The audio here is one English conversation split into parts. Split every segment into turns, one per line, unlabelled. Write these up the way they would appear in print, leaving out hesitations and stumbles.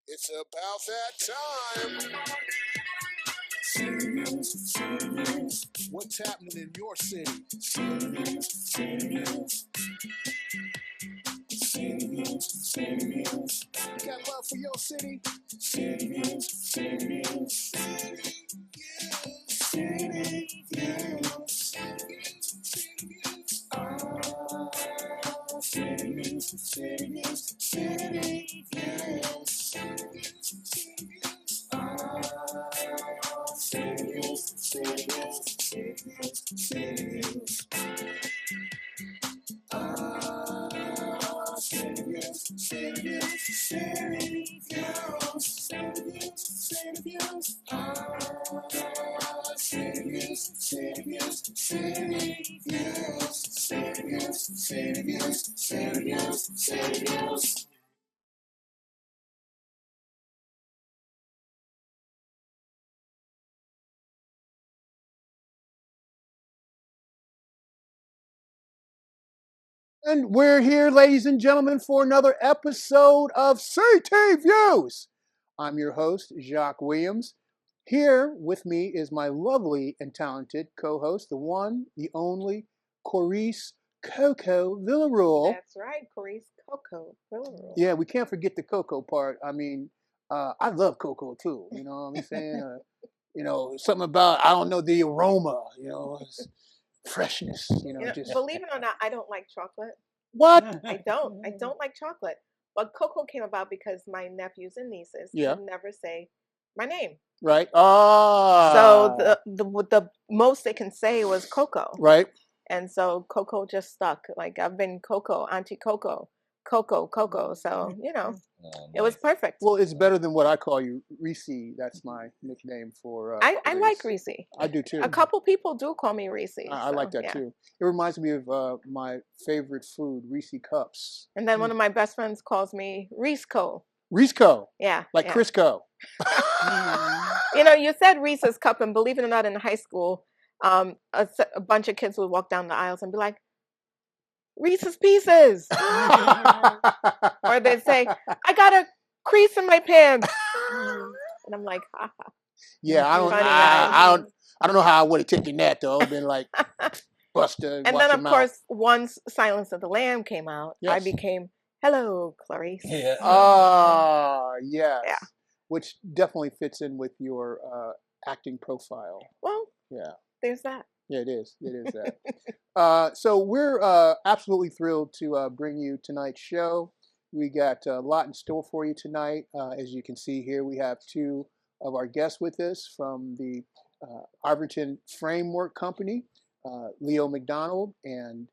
It's about that time. What's happening in your city? You got love for your city? And we're here, ladies and gentlemen, for another episode of CT Views. I'm your host, Jacque Williams. Here with me is my lovely and talented co-host, the one, the only, Coryse Coco Villarouel.
That's right, Coryse Coco Villarouel.
Yeah, we can't forget the Coco part. I mean, I love Coco too. You know what I'm saying? Something about, I don't know, the aroma, freshness, just.
Believe it or not, I don't like chocolate.
What?
I don't like chocolate. But cocoa came about because my nephews and nieces could never say my name.
Right.
So the most they can say was Coco.
Right.
And so Coco just stuck. Like I've been Coco, Auntie Coco, Coco. So, it was perfect.
Well, it's better than what I call you, Reese. That's my nickname for
I like Reese.
I do too.
A couple people do call me Reese.
I like that too. It reminds me of my favorite food, Reese Cups.
And then one of my best friends calls me Reeseco.
Reeseco?
Yeah.
Like Crisco.
You said Reese's Cup, and believe it or not, in high school, a bunch of kids would walk down the aisles and be like, Reese's Pieces. Or they'd say, I got a crease in my pants. And I'm like, ha ha.
Yeah, I don't know how I would have taken that though. I've been like Buster.
And then of course, once Silence of the Lamb came out, I became Hello, Clarice.
Yeah. Yes. Yeah. Which definitely fits in with your acting profile.
Well,
yeah.
There's that.
Yeah, it is. It is that. So we're absolutely thrilled to bring you tonight's show. We got a lot in store for you tonight. As you can see here, we have two of our guests with us from the Iverton Framework Company, Leo McDonald and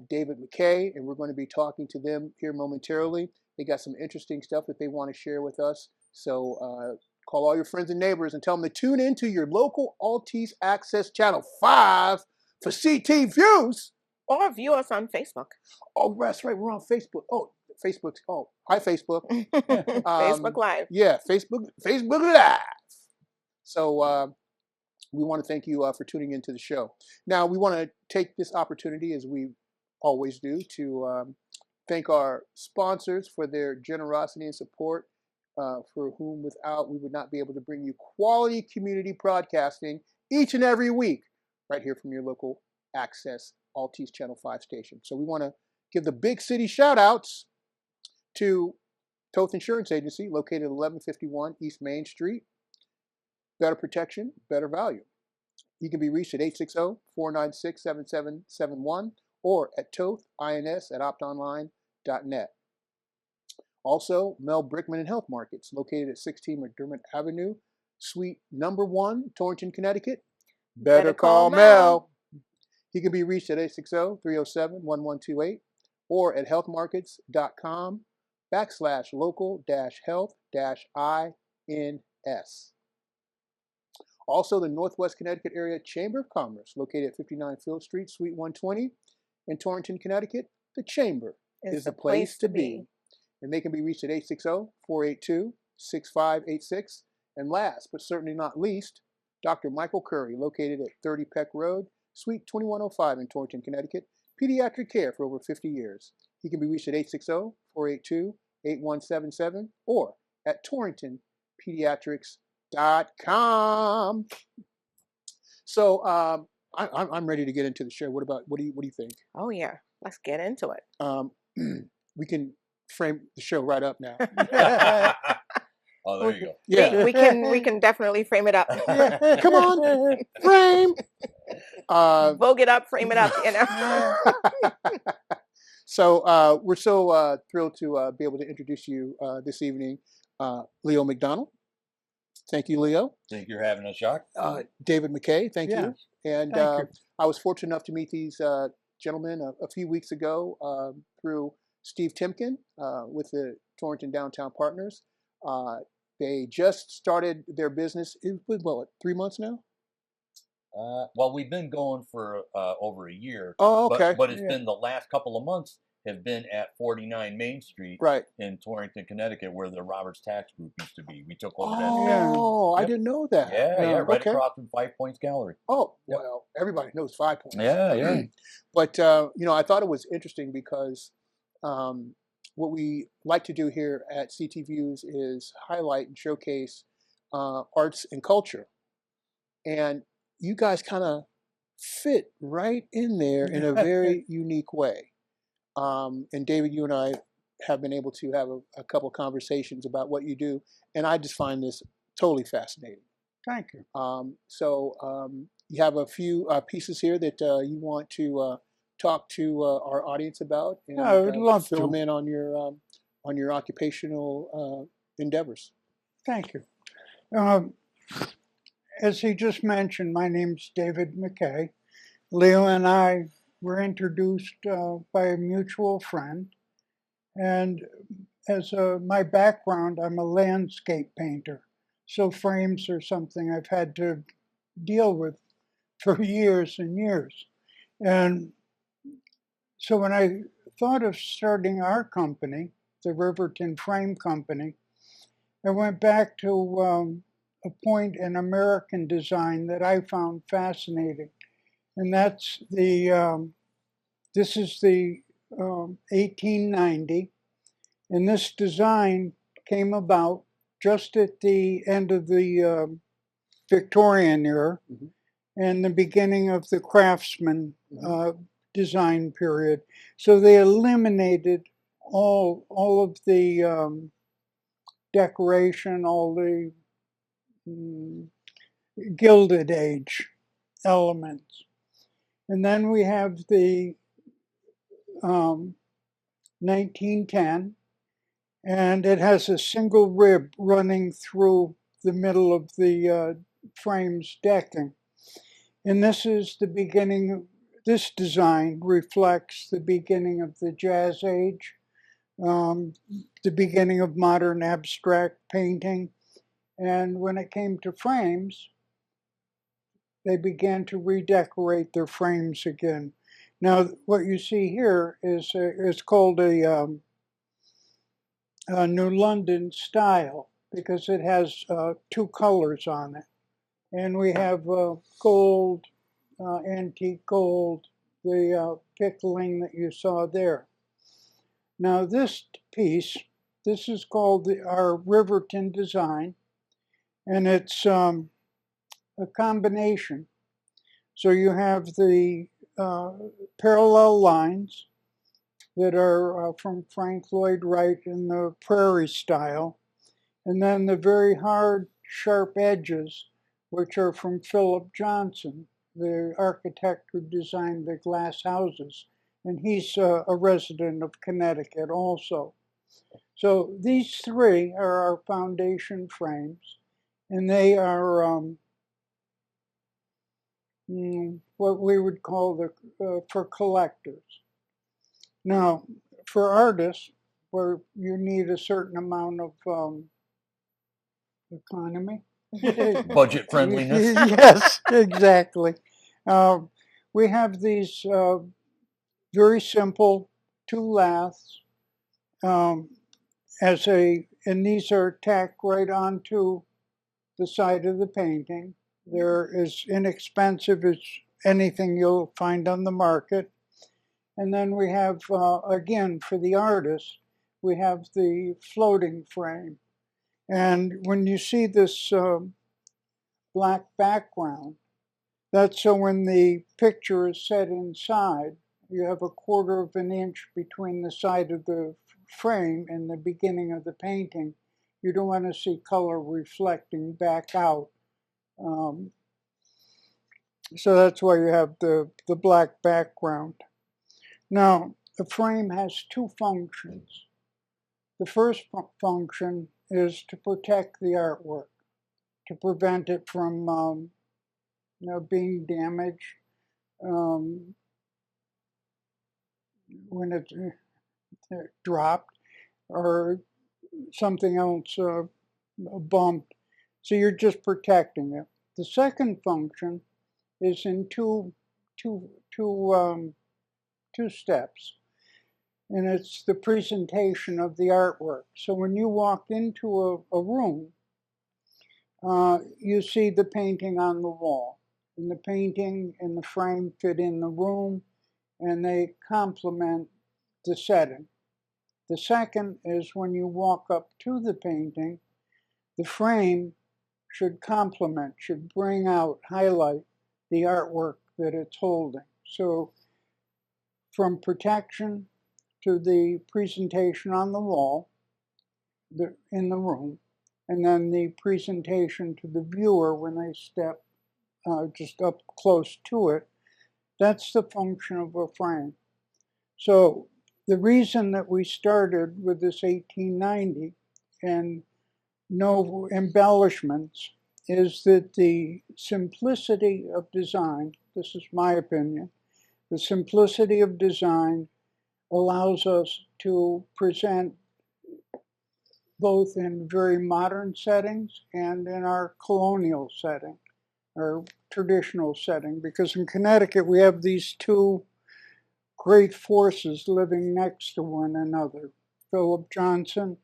David McKay, and we're going to be talking to them here momentarily. They got some interesting stuff that they want to share with us. So call all your friends and neighbors and tell them to tune into your local Altice Access Channel 5 for CT Views.
Or view us on Facebook.
Oh, that's right. We're on Facebook. Oh, Facebook's. Oh, hi, Facebook.
Facebook Live.
Yeah, Facebook Live. So we want to thank you for tuning into the show. Now, we want to take this opportunity, as we always do, to thank our sponsors for their generosity and support, for whom without we would not be able to bring you quality community broadcasting each and every week right here from your local Access Altice Channel 5 station. So we want to give the big city shout outs to Toth Insurance Agency, located at 1151 East Main Street. Better protection, better value. You can be reached at 860-496-7771 or at tothins@optonline.net. Also, Mel Brickman and Health Markets, located at 16 McDermott Avenue, Suite number 1, Torrington, Connecticut. Better call Mel. He can be reached at 860-307-1128 or at healthmarkets.com/local-health-INS. Also, the Northwest Connecticut Area Chamber of Commerce, located at 59 Field Street, Suite 120 in Torrington, Connecticut. The Chamber is the place to be. And they can be reached at 860-482-6586. And last, but certainly not least, Dr. Michael Curry, located at 30 Peck Road, Suite 2105 in Torrington, Connecticut. Pediatric care for over 50 years. He can be reached at 860-482-8177 or at torringtonpediatrics.com. So I'm ready to get into the show. What do you think?
Oh yeah, let's get into it.
We can frame the show right up now.
Oh, there you go.
Yeah,
we can definitely frame it up.
yeah. Come on, frame.
Vogue it up, frame it up. You know.
So we're so thrilled to be able to introduce you this evening, Leo McDonald. Thank you, Leo.
Thank you for having us, Jacque.
David McKay, thank you. And
Thank you.
I was fortunate enough to meet these gentlemen a few weeks ago through Steve Timken with the Torrington Downtown Partners. They just started their business. It's been, what, 3 months now?
Well, we've been going for over a year.
Oh, okay.
But it's been the last couple of months have been at 49 Main Street
Right.
in Torrington, Connecticut, where the Roberts Tax Group used to be. We took over that.
Oh, I
Yep.
didn't know that.
Yeah, right
Okay.
across from 5 Points Gallery.
Oh,
Yep.
well, everybody knows 5 Points.
Yeah.
But, I thought it was interesting because what we like to do here at CT Views is highlight and showcase arts and culture. And you guys kind of fit right in there in a very unique way. And David, you and I have been able to have a couple of conversations about what you do. And I just find this totally fascinating.
Thank you.
So you have a few pieces here that you want to talk to our audience about, and
I would love
fill
to.
them in on your occupational endeavors.
Thank you. As he just mentioned, my name's David McKay. Leo and I were introduced by a mutual friend. And as my background, I'm a landscape painter. So frames are something I've had to deal with for years and years. And so when I thought of starting our company, the Riverton Frame Company, I went back to a point in American design that I found fascinating. And that's this is the 1890. And this design came about just at the end of the Victorian era and the beginning of the craftsman design period. So they eliminated all of the decoration, all the Gilded Age elements. And then we have the 1910, and it has a single rib running through the middle of the frame's decking. And this is the beginning, this design reflects the beginning of the Jazz Age, the beginning of modern abstract painting. And when it came to frames, they began to redecorate their frames again. Now, what you see here is called a New London style because it has two colors on it. And we have gold, antique gold, the pickling that you saw there. Now this piece, this is called our Riverton design, and it's a combination. So you have the parallel lines that are from Frank Lloyd Wright in the prairie style, and then the very hard, sharp edges, which are from Philip Johnson, the architect who designed the glass houses, and he's a resident of Connecticut also. So these three are our foundation frames, and they are what we would call for collectors. Now, for artists, where you need a certain amount of economy.
Budget friendliness.
Yes, exactly. We have these very simple two laths and these are tacked right onto the side of the painting. They're as inexpensive as anything you'll find on the market. And then we have, again, for the artist, we have the floating frame. And when you see this black background, that's so when the picture is set inside, you have 1/4 of an inch between the side of the frame and the beginning of the painting. You don't want to see color reflecting back out. So that's why you have the black background. Now, the frame has 2 functions. The first function is to protect the artwork, to prevent it from being damaged when it dropped or something else bumped. So you're just protecting it. The second function is in two steps, and it's the presentation of the artwork. So when you walk into a room, you see the painting on the wall, and the painting and the frame fit in the room, and they complement the setting. The second is when you walk up to the painting, the frame should complement, should bring out, highlight the artwork that it's holding. So from protection to the presentation on the wall, in the room, and then the presentation to the viewer when they step just up close to it, that's the function of a frame. So the reason that we started with this 1890 and no embellishments is that the simplicity of design, this is my opinion, the simplicity of design allows us to present both in very modern settings and in our colonial setting, or traditional setting, because in Connecticut we have these 2 great forces living next to one another. Philip Johnson,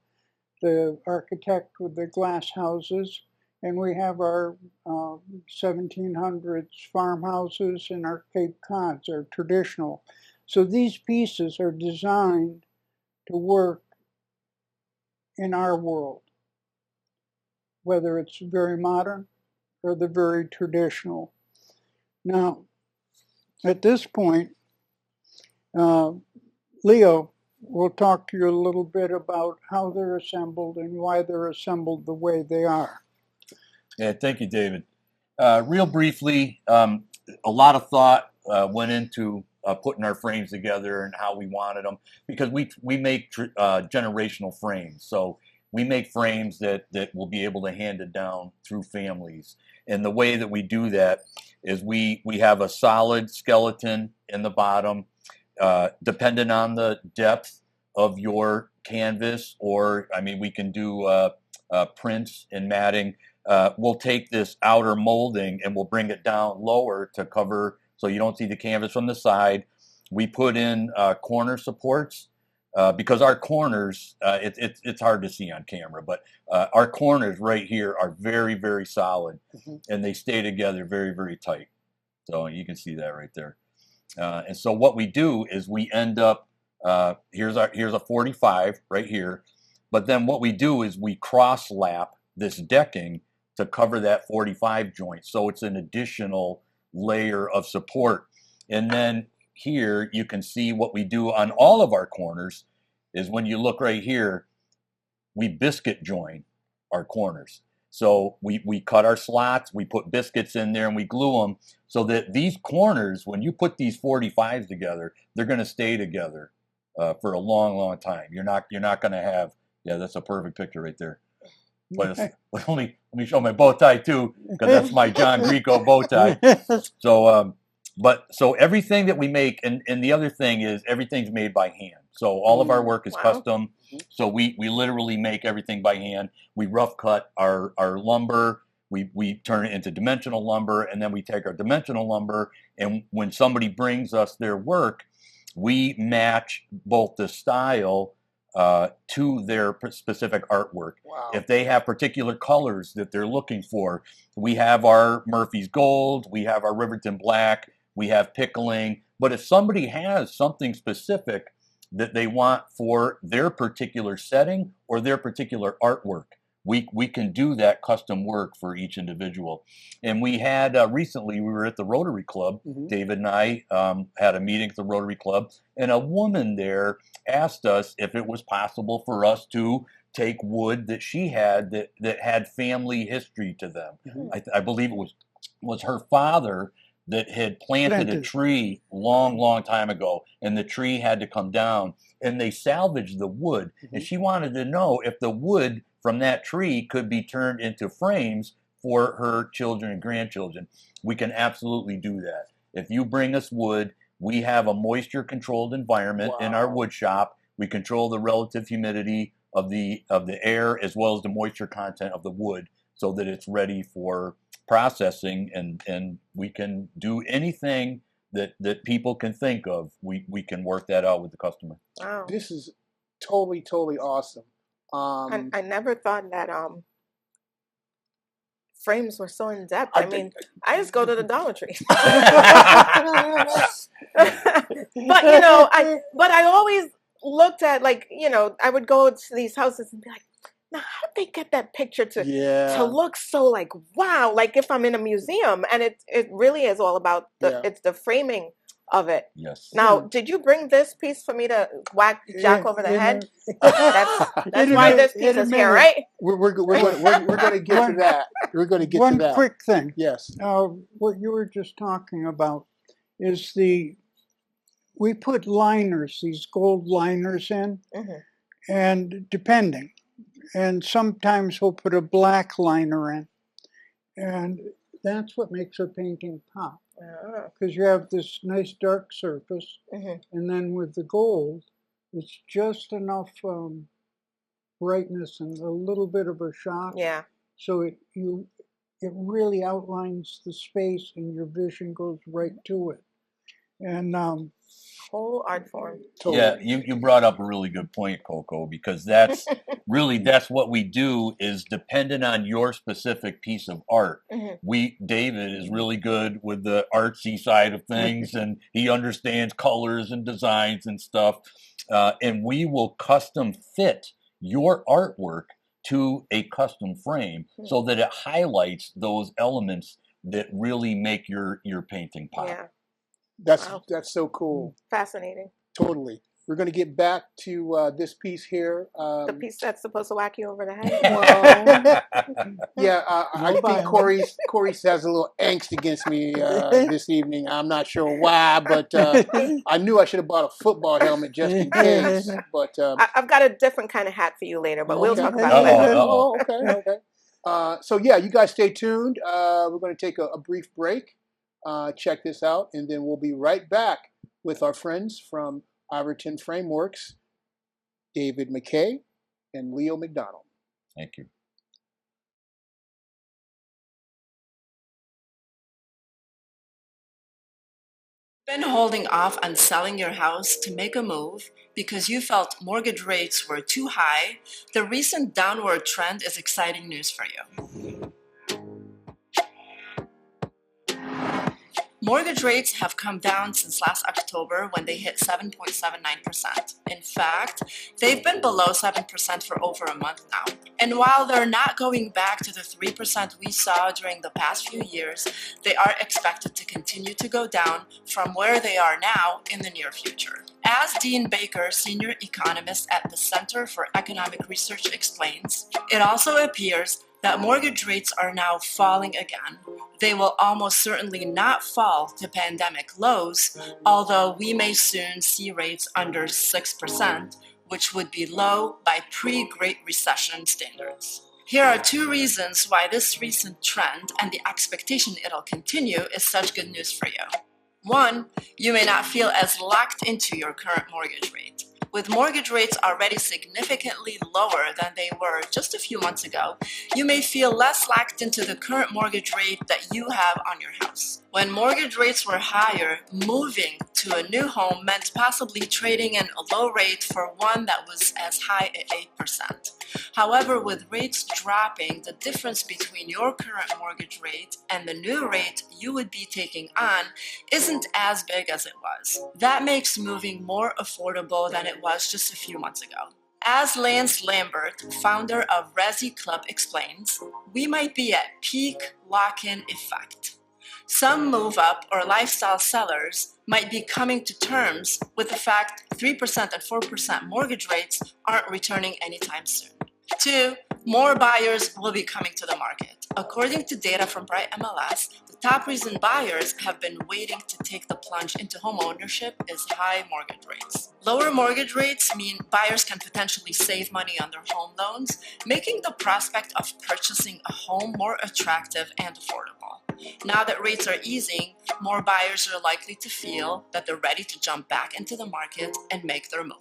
the architect with the glass houses, and we have our 1700s farmhouses and our Cape Cods, our traditional. So these pieces are designed to work in our world, whether it's very modern or the very traditional. Now, at this point, Leo will talk to you a little bit about how they're assembled and why they're assembled the way they are.
Yeah, thank you, David. Real briefly, a lot of thought went into putting our frames together and how we wanted them, because we make generational frames. So we make frames that will be able to hand it down through families. And the way that we do that is we have a solid skeleton in the bottom, depending on the depth of your canvas, or we can do prints and matting. We'll take this outer molding and we'll bring it down lower to cover so you don't see the canvas from the side. We put in corner supports because our corners, it's hard to see on camera, but our corners right here are very, very solid, and they stay together very, very tight. So you can see that right there. And so what we do is we end up, here's a 45 right here, but then what we do is we cross lap this decking to cover that 45 joint. So it's an additional layer of support. And then here you can see what we do on all of our corners is when you look right here, we biscuit join our corners. So we cut our slots, we put biscuits in there, and we glue them so that these corners, when you put these 45s together, they're going to stay together for a long, long time. You're not going to have, yeah, that's a perfect picture right there. But let me show my bow tie too, because that's my John Greco bow tie. So so everything that we make, and the other thing is everything's made by hand. So all of our work is custom. So we literally make everything by hand. We rough cut our lumber. We turn it into dimensional lumber, and then we take our dimensional lumber, and when somebody brings us their work, we match both the style to their specific artwork.
Wow.
If they have particular colors that they're looking for, we have our Murphy's Gold, we have our Riverton Black, we have pickling. But if somebody has something specific that they want for their particular setting or their particular artwork, we can do that custom work for each individual. And we had recently, we were at the Rotary Club. David and I had a meeting at the Rotary Club, and a woman there asked us if it was possible for us to take wood that she had that had family history to them. I believe it was her father that had planted a tree long time ago, and the tree had to come down, and they salvaged the wood. And she wanted to know if the wood from that tree could be turned into frames for her children and grandchildren. We can absolutely do that. If you bring us wood, we have a moisture controlled environment in our wood shop. We control the relative humidity of the air as well as the moisture content of the wood so that it's ready for processing, and we can do anything that people can think of. We can work that out with the customer.
Wow.
This is totally awesome.
I never thought that frames were so in depth. I mean, I just go to the Dollar Tree. But I always looked at, like, I would go to these houses and be like, now how did they get that picture to look so like wow, like if I'm in a museum? And it really is all about it's the framing of it.
Yes.
Now, did you bring this piece for me to whack Jacque over the head? That's why this piece is here, right?
We're going to get to that. We're going to get to that.
One quick thing.
Yes.
What you were just talking about is we put liners, these gold liners in, and depending. And sometimes we'll put a black liner in. And that's what makes a painting pop. Because you have this nice dark surface, and then with the gold, it's just enough brightness and a little bit of a shock.
Yeah.
So it really outlines the space, and your vision goes right to it. And
whole art form.
Yeah, you brought up a really good point, Coco, because that's what we do is dependent on your specific piece of art. David is really good with the artsy side of things, and he understands colors and designs and stuff. And we will custom fit your artwork to a custom frame so that it highlights those elements that really make your painting pop.
Yeah.
That's so cool.
Fascinating.
Totally. We're going to get back to this piece here.
The piece that's supposed to whack you over the head.
Yeah, I think Coryse has a little angst against me this evening. I'm not sure why, but I knew I should have bought a football helmet just in case. But
I've got a different kind of hat for you later, but we'll talk about it later.
Oh, okay. So yeah, you guys stay tuned. We're going to take a brief break. Check this out, and then we'll be right back with our friends from Iverton Frameworks, David McKay and Leo McDonald.
Thank you.
Been holding off on selling your house to make a move because you felt mortgage rates were too high? The recent downward trend is exciting news for you. Mortgage rates have come down since last October when they hit 7.79%. In fact, they've been below 7% for over a month now. And while they're not going back to the 3% we saw during the past few years, they are expected to continue to go down from where they are now in the near future. As Dean Baker, senior economist at the Center for Economic Research, explains, it also appears that mortgage rates are now falling again. They will almost certainly not fall to pandemic lows, although we may soon see rates under 6%, which would be low by pre-Great Recession standards. Here are two reasons why this recent trend and the expectation it'll continue is such good news for you. One, you may not feel as locked into your current mortgage rate. With mortgage rates already significantly lower than they were just a few months ago, you may feel less locked into the current mortgage rate that you have on your house. When mortgage rates were higher, moving to a new home meant possibly trading in a low rate for one that was as high at 8%. However, with rates dropping, the difference between your current mortgage rate and the new rate you would be taking on isn't as big as it was. That makes moving more affordable than it was just a few months ago. As Lance Lambert, founder of Resi Club, explains, we might be at peak lock-in effect. Some move-up or lifestyle sellers might be coming to terms with the fact 3% and 4% mortgage rates aren't returning anytime soon. 2, more buyers will be coming to the market. According to data from Bright MLS, the top reason buyers have been waiting to take the plunge into home ownership is high mortgage rates. Lower mortgage rates mean buyers can potentially save money on their home loans, making the prospect of purchasing a home more attractive and affordable. Now that rates are easing, more buyers are likely to feel that they're ready to jump back into the market and make their move.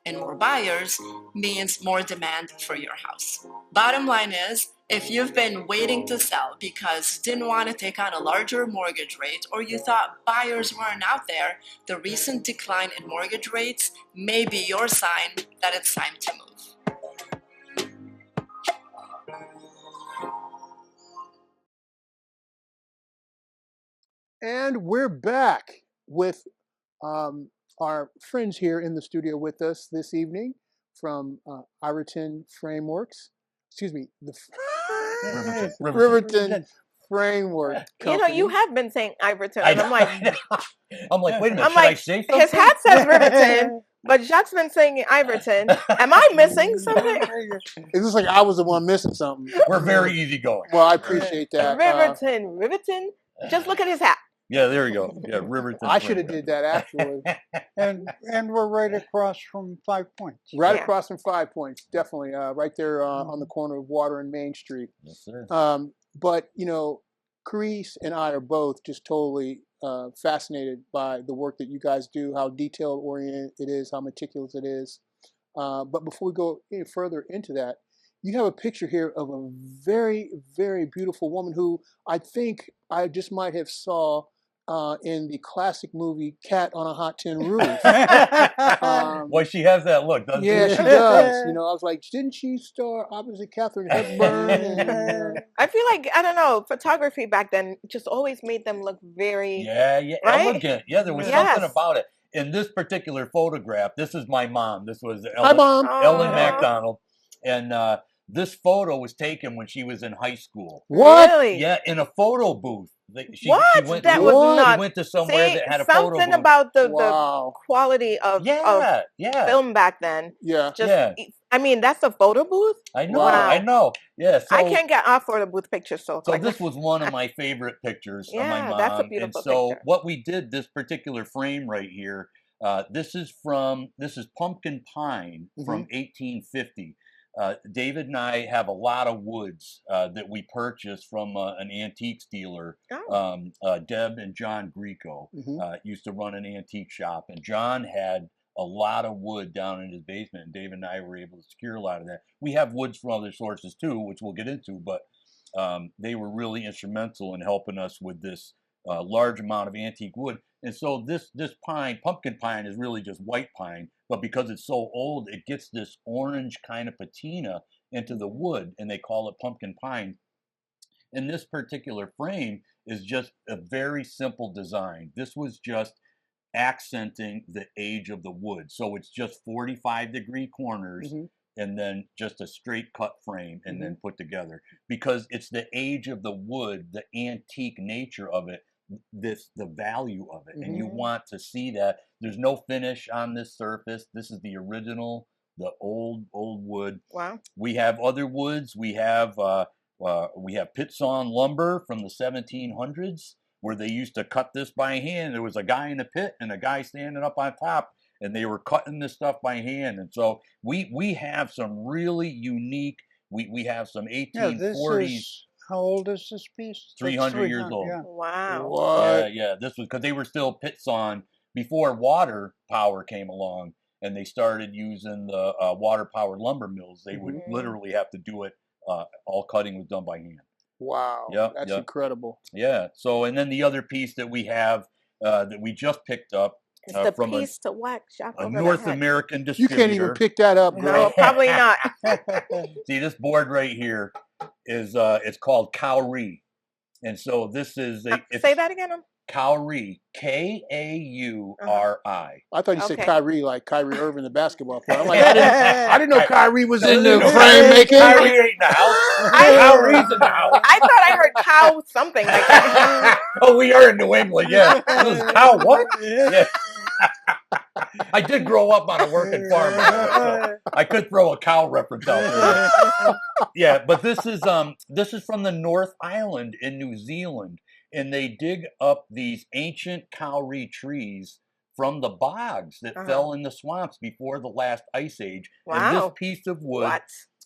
And more buyers means more demand for your house. Bottom line is, if you've been waiting to sell because you didn't want to take on a larger mortgage rate or you thought buyers weren't out there, the recent decline in mortgage rates may be your sign that it's time to move.
And we're back with our friends here in the studio with us this evening from Iverton Frameworks. Excuse me, the Riverton Framework Company.
You have been saying Iverton,
I
and I'm like,
I'm like, wait a minute,
I'm
should I
like,
say something?
his hat says Riverton, but Jacque's been saying Iverton. Am I missing something?
It's just like I was the one missing something.
We're very easygoing.
Well, I appreciate that.
Riverton. Just look at his hat.
Yeah, there we go. Yeah, Riverton.
I should have did that actually.
And we're right across from 5 Points.
Right
Yeah.
across from 5 Points, definitely. Right there on the corner of Water and Main Street.
Yes, sir.
But Coryse and I are both just totally fascinated by the work that you guys do, how detailed oriented it is, how meticulous it is. But before we go any further into that, you have a picture here of a very, very beautiful woman who I think I just might have saw in the classic movie Cat on a Hot Tin Roof.
Well, she has that look, doesn't she?
Yeah, she does. I was like, didn't she star opposite Katharine Hepburn? And,
I feel like, I don't know, photography back then just always made them look very...
Yeah,
Right?
elegant. Yeah, there was
Yes.
something about it. In this particular photograph, this is my mom. This was
Hi, Mom.
Ellen
Aw.
MacDonald. And this photo was taken when she was in high school.
What?
Really?
Yeah, in a photo booth. She
What?
went,
That
she
was
What?
not...
went to somewhere
See,
that had a photo
something
booth.
about the
Wow.
quality of
Yeah.
film back then.
Yeah.
Just,
Yeah.
I mean, that's a photo booth?
I know,
Wow.
I know. Yeah, so
I can't get off photo booth pictures. So like,
this was one of my favorite pictures of my
Yeah,
mom.
that's a beautiful
and so
picture.
what we did, this particular frame right here, this is pumpkin pine from 1850. David and I have a lot of woods that we purchased from an antiques dealer.
Oh.
Deb and John Greco
Mhm.
used to run an antique shop, and John had a lot of wood down in his basement, and David and I were able to secure a lot of that. We have woods from other sources too, which we'll get into, but they were really instrumental in helping us with this large amount of antique wood. And so this pine, pumpkin pine, is really just white pine, but because it's so old, it gets this orange kind of patina into the wood, and they call it pumpkin pine. And this particular frame is just a very simple design. This was just accenting the age of the wood. So it's just 45-degree corners
Mhm.
and then just a straight cut frame and then put together, because it's the age of the wood, the antique nature of it, the value of it. And you want to see that. There's no finish on this surface. This is the original, the old wood.
Wow.
We have other woods. We have pit sawn lumber from the 1700s, where they used to cut this by hand. There was a guy in the pit and a guy standing up on top, and they were cutting this stuff by hand. And so we have some really unique. We have some 1840s.
How old is this piece?
300 years old.
Yeah.
Wow.
What?
Yeah. This was because they were still pit sawn before water power came along, and they started using the water powered lumber mills. They would literally have to do it. All cutting was done by hand.
Wow.
Yep,
That's
yep.
incredible.
Yeah. So, and then the other piece that we have that we just picked up
It's the
from
piece to what? Shop
a
over the
North
head.
American
You
distributor.
can't even pick that up, girl.
No, probably not.
See, this board right here is it's called Coryse, and so this is
Say that again.
Coryse, Kauri.
I thought you said
Okay.
Kyrie, like Kyrie Irving, the basketball player. I'm like, I didn't know Kyrie was in the
No,
frame making.
Kyrie ain't in the house. Kyrie's in the house.
I thought I heard cow something like that.
Oh, we are in New England, yeah. This is cow what? Yeah. I did grow up on a working farm, so I could throw a cow reference out there. Yeah, but this is from the North Island in New Zealand, and they dig up these ancient kauri trees from the bogs that fell in the swamps before the last ice age. And this
Wow.
piece of wood,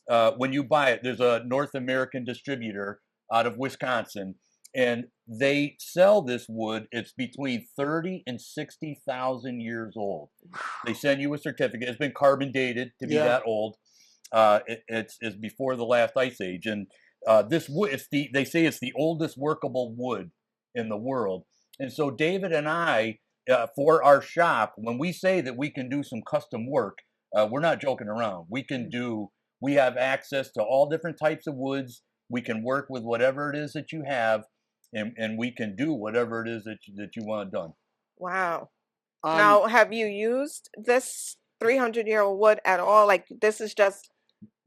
What?
when you buy it, there's a North American distributor out of Wisconsin, and they sell this wood. It's between 30 and 60,000 years old. They send you a certificate. It's been carbon dated to be that old. It's before the last ice age, and this wood, they say it's the oldest workable wood in the world. And so David and I, for our shop, when we say that we can do some custom work, we're not joking around. We have access to all different types of woods. We can work with whatever it is that you have, and we can do whatever it is that you want done.
Wow. Now, have you used this 300-year-old wood at all? Like, this is just...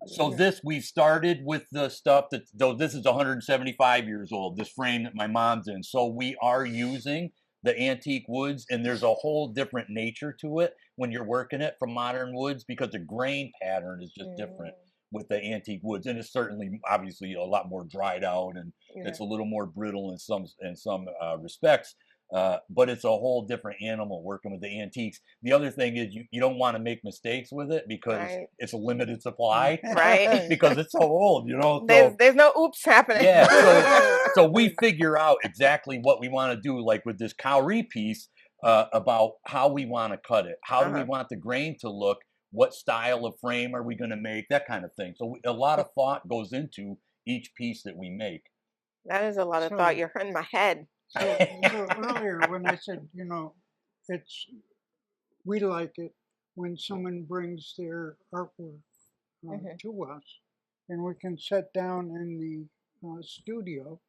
So we started with the stuff though this is 175 years old, this frame that my mom's in. So we are using the antique woods, and there's a whole different nature to it when you're working it from modern woods, because the grain pattern is just different with the antique woods, and it's certainly obviously a lot more dried out, and it's a little more brittle in some respects. But it's a whole different animal working with the antiques. The other thing is you don't want to make mistakes with it, because it's a limited supply,
right?
Because it's so old, So,
there's no oops happening.
Yeah, so we figure out exactly what we want to do, like with this kauri piece, about how we want to cut it, how do we want the grain to look, what style of frame are we going to make, that kind of thing. So a lot of thought goes into each piece that we make.
That is a lot of thought. You're hurting my head.
So earlier when I said, we like it when someone brings their artwork to us, and we can sit down in the studio,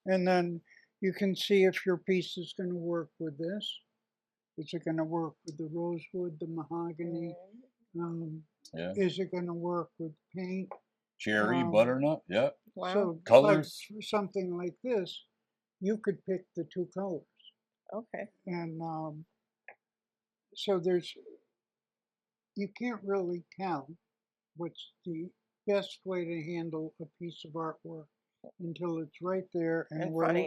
and then you can see if your piece is going to work with this. Is it going to work with the rosewood, the mahogany? Is it going to work with paint?
Cherry, butternut,
Wow.
So
colors.
like, for something like this, you could pick the two colors.
Okay.
And so you can't really tell what's the best way to handle a piece of artwork until it's right there and
in front of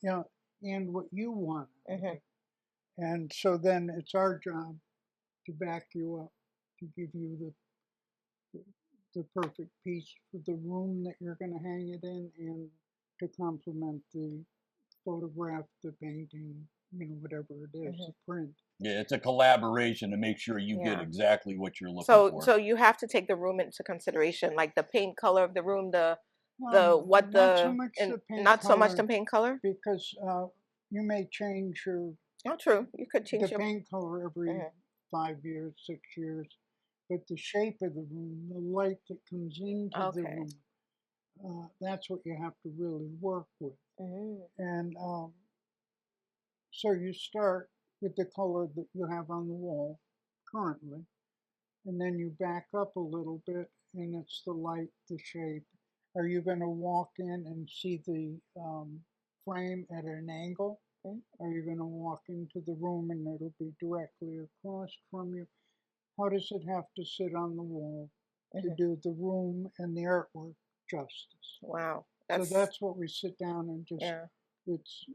you,
and what you want. And so then it's our job to back you up, to give you the perfect piece for the room that you're going to hang it in, and to complement the photograph, the painting, whatever it is, the print.
Yeah, it's a collaboration to make sure you get exactly what you're looking for.
So you have to take the room into consideration, like the paint color of the room, not so much the paint color,
because you may change your.
Oh, true. You could change
the paint color every 5 years, 6 years, but the shape of the room, the light that comes into the room, that's what you have to really work with. And so you start with the color that you have on the wall currently, and then you back up a little bit, and it's the light, the shape. Are you going to walk in and see the frame at an angle? Are you going to walk into the room and it'll be directly across from you? How does it have to sit on the wall to do the room and the artwork justice?
Wow.
So that's what we sit down and just, it's,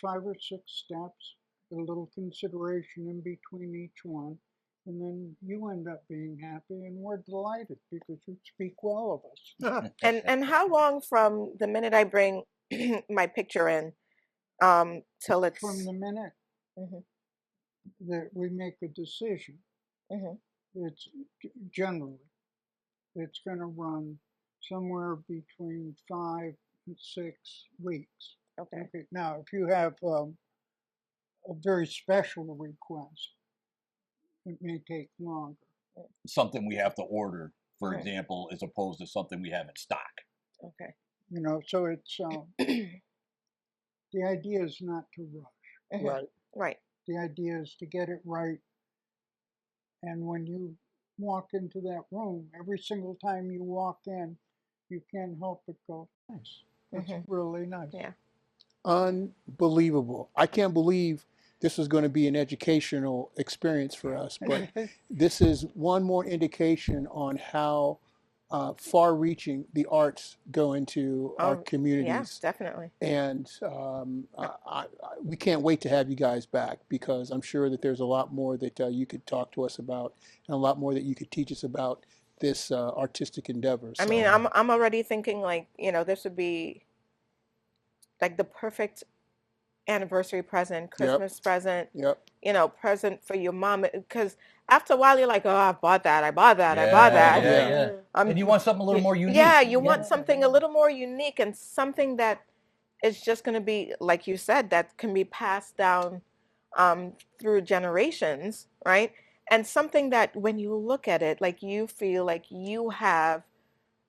5 or 6 steps, a little consideration in between each one. And then you end up being happy, and we're delighted because you speak well of us.
And how long from the minute I bring my picture in till it's...
From the minute that we make a decision, it's generally, it's going to run somewhere between 5 and 6 weeks. Okay. Now, if you have a very special request, it may take longer.
Something we have to order, for example, as opposed to something we have in stock.
Okay.
So it's the idea is not to rush.
Mhm.
Right.
Right.
The idea is to get it right. And when you walk into that room, every single time you walk in, you can't help but go, nice. It's
Mhm.
really nice.
Yeah.
Unbelievable. I can't believe this was going to be an educational experience for us, but this is one more indication on how far-reaching the arts go into our
Yeah,
communities.
definitely.
And we can't wait to have you guys back, because I'm sure that there's a lot more that you could talk to us about, and a lot more that you could teach us about this artistic endeavor.
I mean, I'm already thinking, like, this would be like the perfect anniversary present, Christmas present,
Yep.
present for your mom. Because after a while, you're like, oh, I bought that. I bought
Yeah,
that.
yeah. And you want something a little more unique.
Yeah, you want something a little more unique, and something that is just going to be, like you said, that can be passed down through generations, right? And something that when you look at it, like, you feel like you have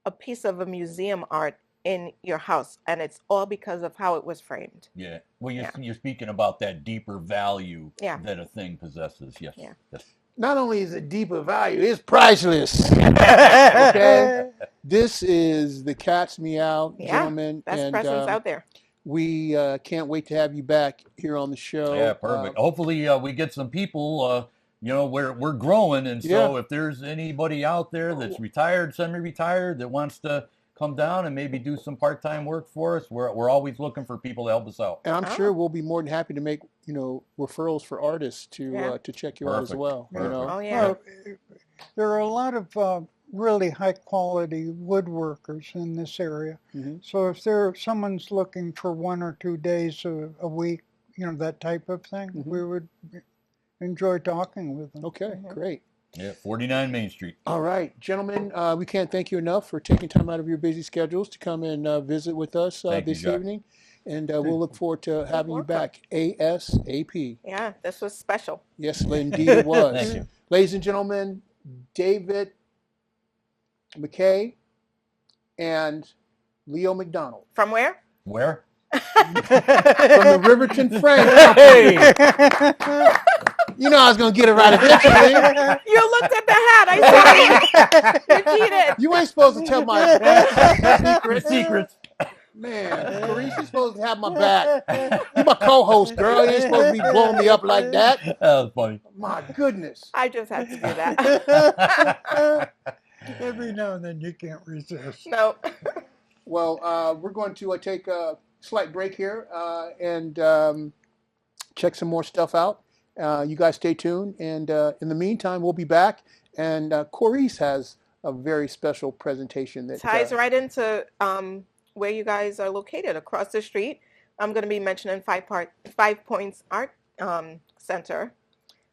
a piece of a museum art in your house, and it's all because of how it was framed.
Yeah. Well,
Yeah.
you're speaking about that deeper value
Yeah.
that a thing possesses. Yes.
Yeah.
Yes.
Not only is it deeper value, it's priceless. Okay? This is the Cat's Meow,
Yeah,
gentlemen.
best
And
presents out there.
we can't wait to have you back here on the show.
Yeah, perfect. Hopefully, we get some people. We're growing, and so if there's anybody out there that's retired, semi-retired, that wants to come down and maybe do some part-time work for us, we're always looking for people to help us out.
And I'm sure we'll be more than happy to make referrals for artists to check you out as well.
Perfect.
Oh yeah.
Well, there are a lot of really high quality woodworkers in this area.
Mhm.
So if someone's looking for 1 or 2 days a week, that type of thing, we would enjoy talking with them.
Okay, great.
Yeah, 49 Main Street.
All right, gentlemen, we can't thank you enough for taking time out of your busy schedules to come and visit with us this
Jacque.
evening. And we'll look forward to having you back ASAP.
Yeah, this was special.
Yes, indeed it was.
Thank you.
Ladies and gentlemen, David McKay and Leo McDonald
From where?
Where?
from the Riverton Frame Company. You know I was going to get it right eventually.
You looked at the hat. I saw you. You cheated.
You ain't supposed to tell my
Secrets.
Man, Coryse, you're supposed to have my back. You're my co-host, girl. You ain't supposed to be blowing me up like that.
That was funny.
My goodness.
I just had to do that.
Every now and then you can't resist.
No.
Well, we're going to take a slight break here and check some more stuff out. You guys stay tuned. And in the meantime, we'll be back. And Coryse has a very special presentation that
ties right into where you guys are located, across the street. I'm going to be mentioning Five Points Art Center.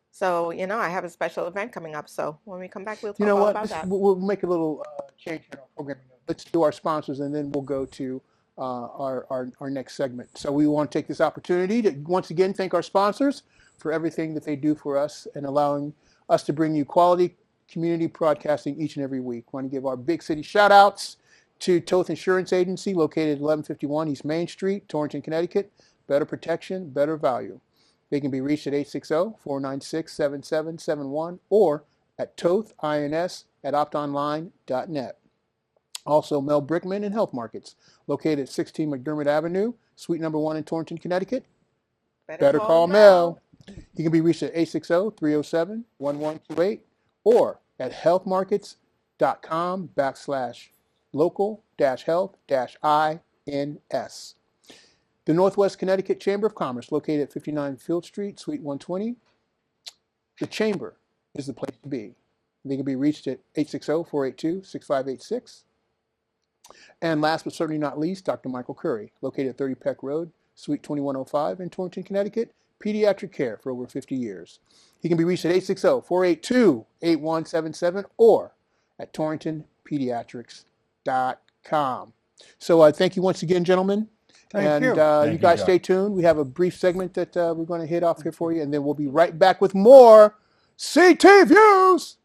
So, I have a special event coming up. So when we come back, we'll talk all about that.
We'll make a little change in our programming. Let's do our sponsors, and then we'll go to our next segment. So we want to take this opportunity to once again thank our sponsors for everything that they do for us and allowing us to bring you quality community broadcasting each and every week. We want to give our big city shout outs to Toth Insurance Agency, located at 1151 East Main Street, Torrington, Connecticut. Better protection, better value. They can be reached at 860-496-7771 or at tothins@optonline.net. Also, Mel Brickman and Health Markets, located at 16 McDermott Avenue, Suite number 1 in Torrington, Connecticut. Better call Mel. He can be reached at 860-307-1128 or at healthmarkets.com/local-health-ins. The Northwest Connecticut Chamber of Commerce, located at 59 Field Street, Suite 120. The Chamber is the place to be. They can be reached at 860-482-6586. And last but certainly not least, Dr. Michael Curry, located at 30 Peck Road, Suite 2105 in Torrington, Connecticut. Pediatric care for over 50 years. He can be reached at 860-482-8177 or at torringtonpediatrics.com. So thank you once again, gentlemen.
Thank you.
You guys stay tuned. We have a brief segment that we're going to hit off here for you, and then we'll be right back with more CT Views.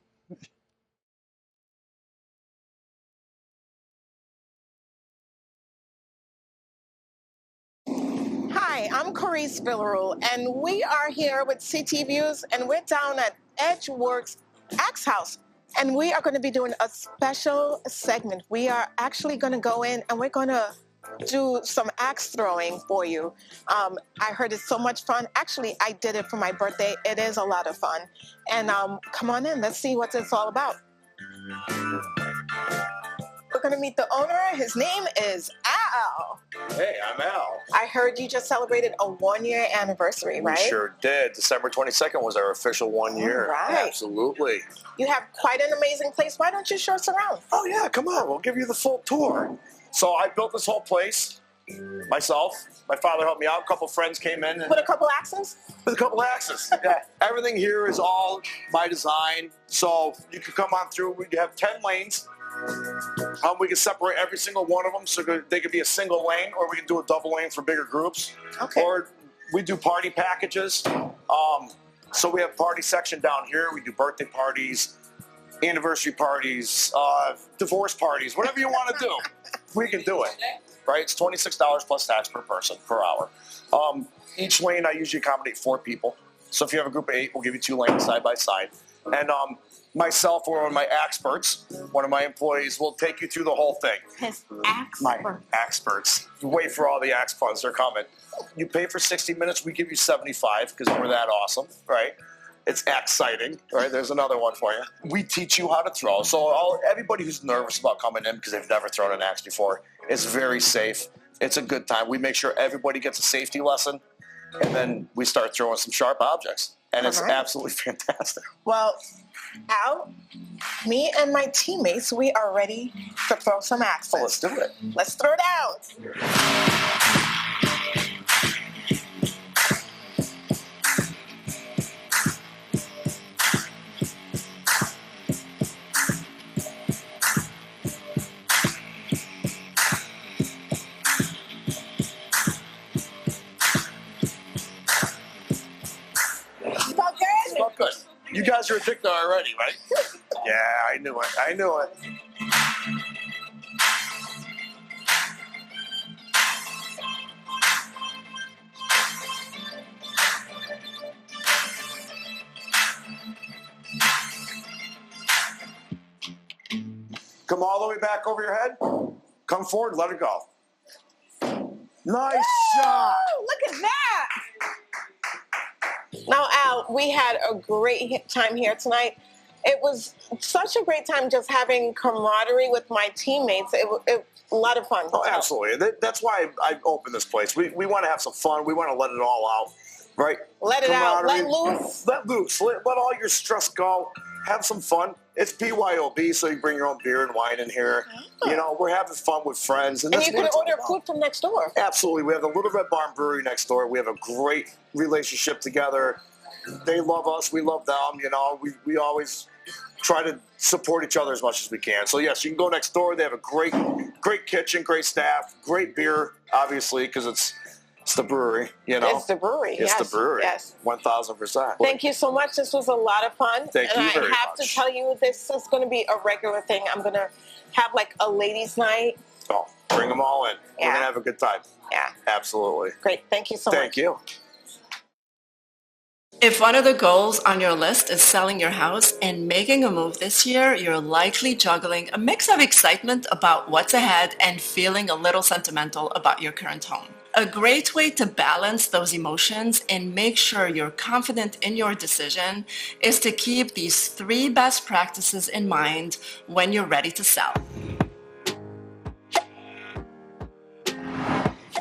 Hi, Hi, I'm Coryse Villarouel, and we are here with CT Views, and we're down at Edgeworks Axe House, and we are going to be doing a special segment. We are actually going to go in, and we're going to do some axe throwing for you. I heard it's so much fun. Actually, I did it for my birthday. It is a lot of fun. And come on in. Let's see what it's all about. We're going to meet the owner. His name is Al.
Hey, I'm Al.
I heard you just celebrated a 1-year anniversary, right?
We sure did. December 22nd was our official 1 year.
All right.
Absolutely.
You have quite an amazing place. Why don't you show us around?
Oh, yeah, come on. We'll give you the full tour. So I built this whole place myself. My father helped me out. A couple friends came in.
With a couple axes?
With a couple axes. Yeah. Everything here is all by design. So you can come on through. We have 10 lanes. We can separate every single one of them so they could be a single lane, or we can do a double lane for bigger groups.
Okay.
Or we do party packages. So we have party section down here. We do birthday parties, anniversary parties, divorce parties, whatever you want to do. We can do it, right? It's $26 plus tax per person per hour. Each lane, I usually accommodate 4 people. So if you have a group of 8, we'll give you 2 lanes side by side. And myself or one of my experts, one of my employees, will take you through the whole thing.
His
My experts. Wait for all the axe puns. They're coming. You pay for 60 minutes. We give you 75 because we're that awesome, right? It's exciting, right? There's another one for you. We teach you how to throw. So everybody who's nervous about coming in because they've never thrown an axe before, it's very safe. It's a good time. We make sure everybody gets a safety lesson, and then we start throwing some sharp objects. And it's absolutely fantastic.
Well, Al, me and my teammates, we are ready to throw some axes.
So let's do it.
Let's throw it out.
Good. You guys are addicted already, right? Yeah, I knew it. I knew it. Come all the way back over your head. Come forward, let it go. Nice shot.
Look at that. Now, Al, we had a great time here tonight. It was such a great time just having camaraderie with my teammates. It was a lot of fun.
Oh, absolutely. That's why I opened this place. We want to have some fun. We want to let it all out, right?
Let it out. Let loose.
Let loose. Let all your stress go. Have some fun. It's BYOB, so you bring your own beer and wine in here. You know, we're having fun with friends. And
you can order food from next door.
Absolutely. We have the Little Red Barn Brewery next door. We have a great relationship together. They love us. We love them. You know, we always try to support each other as much as we can. So, yes, you can go next door. They have a great kitchen, great staff, great beer, obviously, because it's the brewery, you know.
It's the brewery,
It's the brewery.
Yes.
1,000%.
Thank you so much. This was a lot of fun.
Thank you very
And I have to tell you, this is going to be a regular thing. I'm going to have like a ladies' night.
Oh, bring them all in.
Yeah.
We're going to have a good time.
Yeah.
Absolutely.
Great. Thank you so much.
Thank you.
If one of the goals on your list is selling your house and making a move this year, you're likely juggling a mix of excitement about what's ahead and feeling a little sentimental about your current home. A great way to balance those emotions and make sure you're confident in your decision is to keep these 3 best practices in mind when you're ready to sell.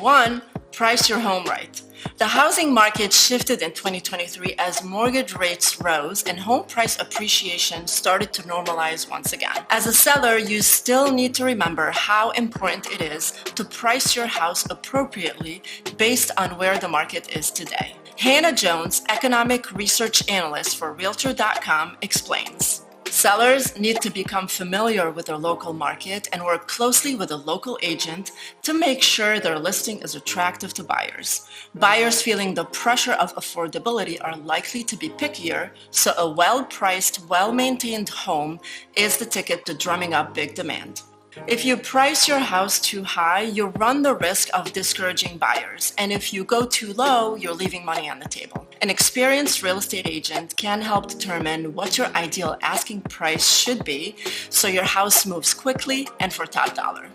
1, price your home right. The housing market shifted in 2023 as mortgage rates rose and home price appreciation started to normalize once again. As a seller, you still need to remember how important it is to price your house appropriately based on where the market is today. Hannah Jones, economic research analyst for Realtor.com, explains. Sellers need to become familiar with their local market and work closely with a local agent to make sure their listing is attractive to buyers. Buyers feeling the pressure of affordability are likely to be pickier, so a well-priced, well-maintained home is the ticket to drumming up big demand. If you price your house too high, you run the risk of discouraging buyers. And if you go too low, you're leaving money on the table. An experienced real estate agent can help determine what your ideal asking price should be so your house moves quickly and for top dollar.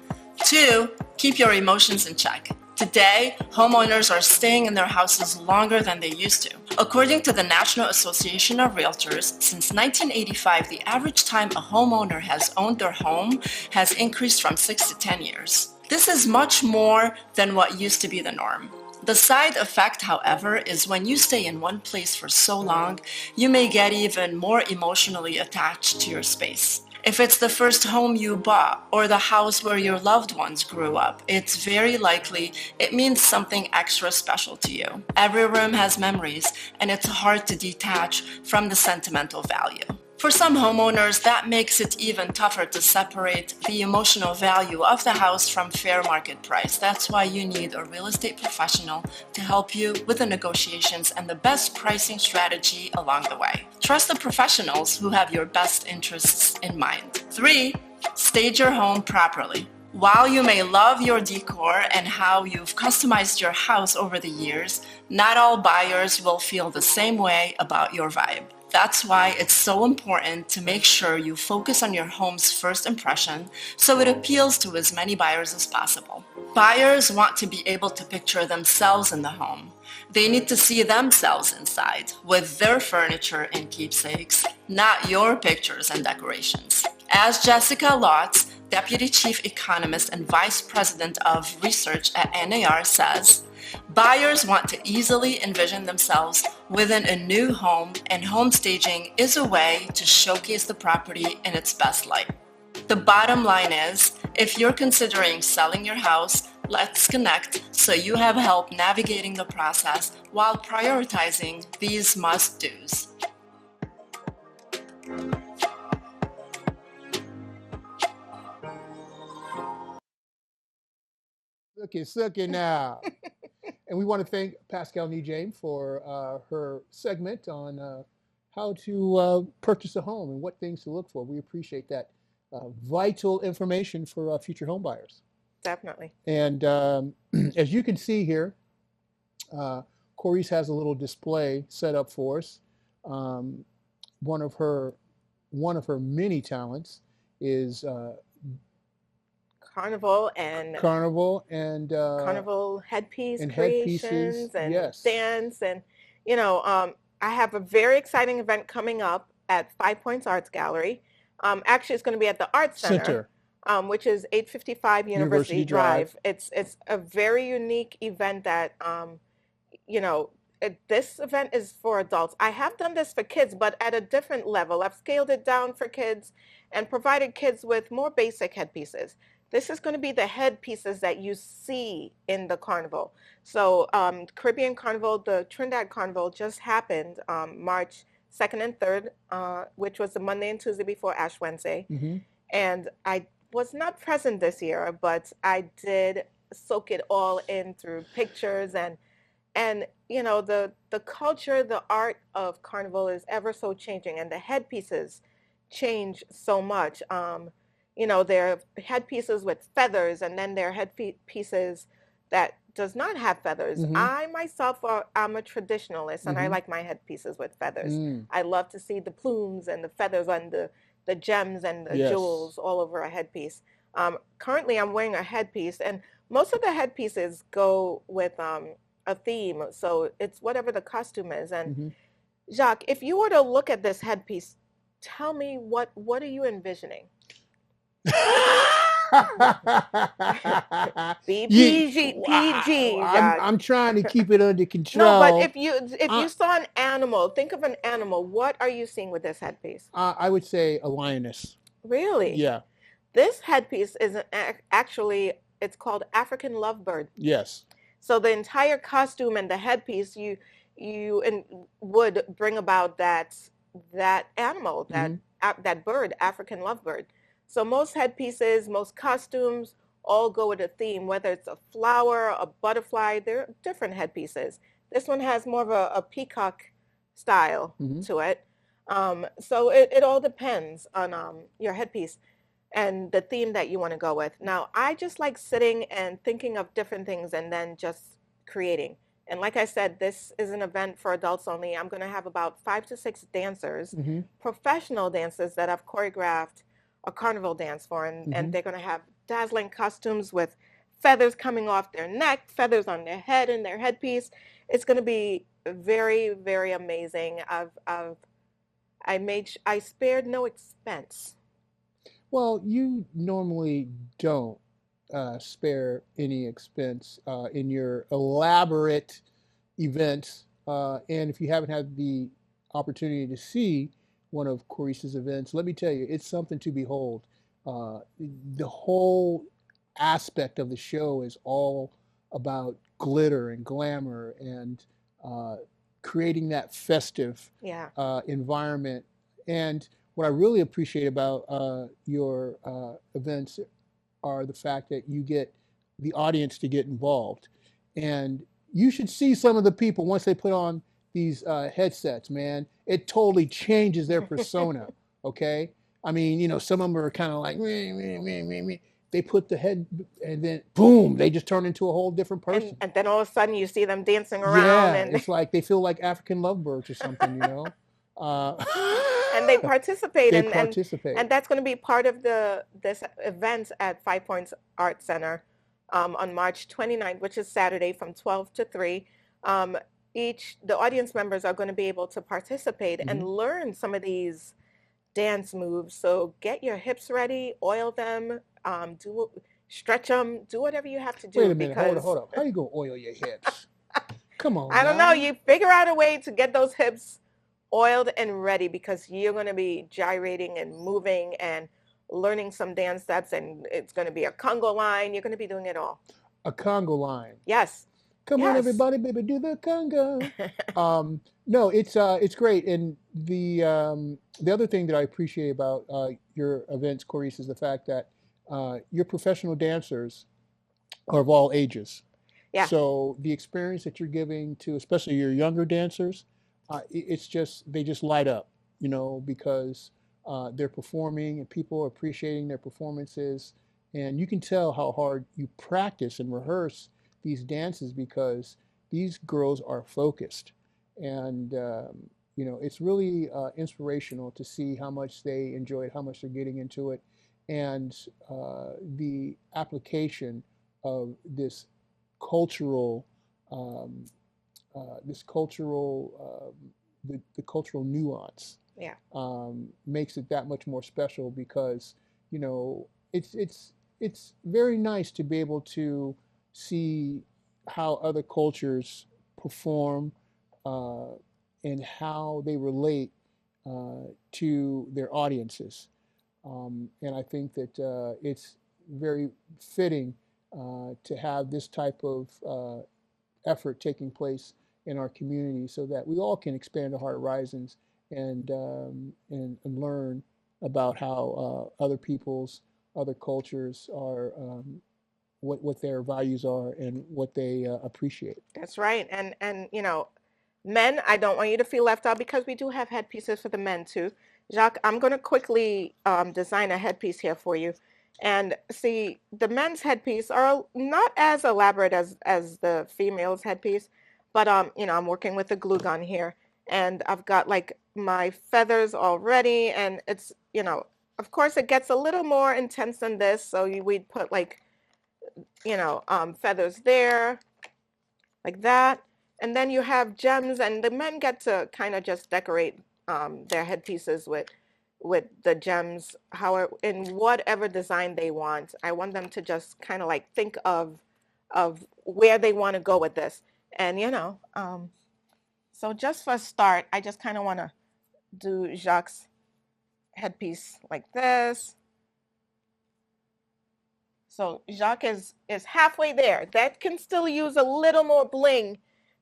2, keep your emotions in check. Today, homeowners are staying in their houses longer than they used to. According to the National Association of Realtors, since 1985, the average time a homeowner has owned their home has increased from 6 to 10 years. This is much more than what used to be the norm. The side effect, however, is when you stay in one place for so long, you may get even more emotionally attached to your space. If it's the first home you bought or the house where your loved ones grew up, it's very likely it means something extra special to you. Every room has memories, and it's hard to detach from the sentimental value. For some homeowners, that makes it even tougher to separate the emotional value of the house from fair market price. That's why you need a real estate professional to help you with the negotiations and the best pricing strategy along the way. Trust the professionals who have your best interests in mind. 3, stage your home properly. While you may love your decor and how you've customized your house over the years, not all buyers will feel the same way about your vibe. That's why it's so important to make sure you focus on your home's first impression so it appeals to as many buyers as possible. Buyers want to be able to picture themselves in the home. They need to see themselves inside with their furniture and keepsakes, not your pictures and decorations. As Jessica Lotz, Deputy Chief Economist and Vice President of Research at NAR says, buyers want to easily envision themselves within a new home, and home staging is a way to showcase the property in its best light. The bottom line is, if you're considering selling your house, let's connect so you have help navigating the process while prioritizing these must-dos.
Sucky now. And we want to thank Pascal Nijame for her segment on how to purchase a home and what things to look for. We appreciate that vital information for future home buyers.
Definitely.
And as you can see here, Coryse has a little display set up for us. One of her many talents is
Carnival and
carnival
headpiece
and
creations
headpieces,
and
yes.
dance, and I have a very exciting event coming up at 5 Points Arts Gallery. Actually, it's going to be at the Arts Center. Which is 855 University Drive. It's a very unique event that this event is for adults. I have done this for kids, but at a different level. I've scaled it down for kids and provided kids with more basic headpieces. This is going to be the headpieces that you see in the carnival. So Caribbean Carnival, the Trinidad Carnival just happened March 2nd and 3rd, which was the Monday and Tuesday before Ash Wednesday.
Mm-hmm.
And I was not present this year, but I did soak it all in through pictures and the culture, the art of carnival is ever so changing, and the headpieces change so much. There are headpieces with feathers, and then there are headpieces that does not have feathers.
Mm-hmm.
I myself I'm a traditionalist, and I
Mm-hmm.
like my headpieces with feathers.
Mm.
I love to see the plumes and the feathers on the gems and the
Yes.
jewels all over a headpiece. Currently, I'm wearing a headpiece, and most of the headpieces go with a theme, so it's whatever the costume is. And
Mm-hmm.
Jacque, if you were to look at this headpiece, tell me what are you envisioning? Be PG, Jacque.
I'm trying to keep it under control.
No, but if you saw an animal, think of an animal. What are you seeing with this headpiece?
I would say a lioness.
Really?
Yeah.
This headpiece is actually, it's called African lovebird.
Yes.
So the entire costume and the headpiece, you would bring about that animal, that bird, African lovebird. So most headpieces, most costumes all go with a theme, whether it's a flower, a butterfly, they're different headpieces. This one has more of a peacock style
Mm-hmm.
to it. So it all depends on your headpiece. and the theme that you want to go with. Now, I just like sitting and thinking of different things and then just creating. And like I said, this is an event for adults only. I'm going to have about 5 to 6 dancers,
Mm-hmm.
professional dancers that I've choreographed a carnival dance for, and they're going to have dazzling costumes with feathers coming off their neck, feathers on their head and their headpiece. It's going to be very, very amazing. I spared no expense.
Well, you normally don't spare any expense in your elaborate events. And if you haven't had the opportunity to see one of Coryse's events, let me tell you, it's something to behold. Uh, the whole aspect of the show is all about glitter and glamour and uh, creating that festive
Yeah.
environment. And what I really appreciate about your events are the fact that you get the audience to get involved. And you should see some of the people once they put on these headsets, man. It totally changes their persona, okay? I mean, you know, some of them are kind of like, meh, meh, meh, meh, meh. They put the head, and then boom, they just turn into a whole different person.
And then all of a sudden you see them dancing around,
Yeah,
and
it's like they feel like African lovebirds or something, you know?
and they participate,
They
and
participate.
that's going to be part of this event at Five Points Art Center on March 29th, which is Saturday from 12 to 3. The audience members are going to be able to participate and
Mhm.
learn some of these dance moves. So get your hips ready, oil them, stretch them, do whatever you have to do.
Wait a minute, hold
because
up. How you gonna oil your hips? Come on
I don't know,
now.
you figure out a way to get those hips oiled and ready, because you're going to be gyrating and moving and learning some dance steps, and it's going to be a Congo line. You're going to be doing it all.
A Congo line.
Yes.
Come on,
Yes.
everybody, baby, do the Congo. No, it's great. And the other thing that I appreciate about your events, Coryse, is the fact that your professional dancers are of all ages.
Yeah.
So the experience that you're giving to, especially your younger dancers, it's just they just light up, you know, because they're performing and people are appreciating their performances, and you can tell how hard you practice and rehearse these dances because these girls are focused, and you know, it's really inspirational to see how much they enjoy it, how much they're getting into it, and the application of cultural um, this cultural the cultural nuance
Yeah.
makes it that much more special because you know it's very nice to be able to see how other cultures perform uh, and how they relate to their audiences. And I think that it's very fitting to have this type of effort taking place in our community so that we all can expand our horizons and learn about how other people's other cultures are what their values are and what they appreciate.
That's right. And you know, men, I don't want you to feel left out, because we do have headpieces for the men too. Jacque, I'm going to quickly design a headpiece here for you. And see, the men's headpiece are not as elaborate as the female's headpiece, but you know, I'm working with a glue gun here, and I've got like my feathers already, and it's, you know, of course it gets a little more intense than this, so we'd put like, you know, feathers there, like that. And then you have gems, and the men get to kind of just decorate their headpieces with the gems, however, in whatever design they want. I want them to just kind of like think of where they want to go with this. And you know, so just for a start, I just kind of want to do Jacque's headpiece like this. So Jacque is halfway there. That can still use a little more bling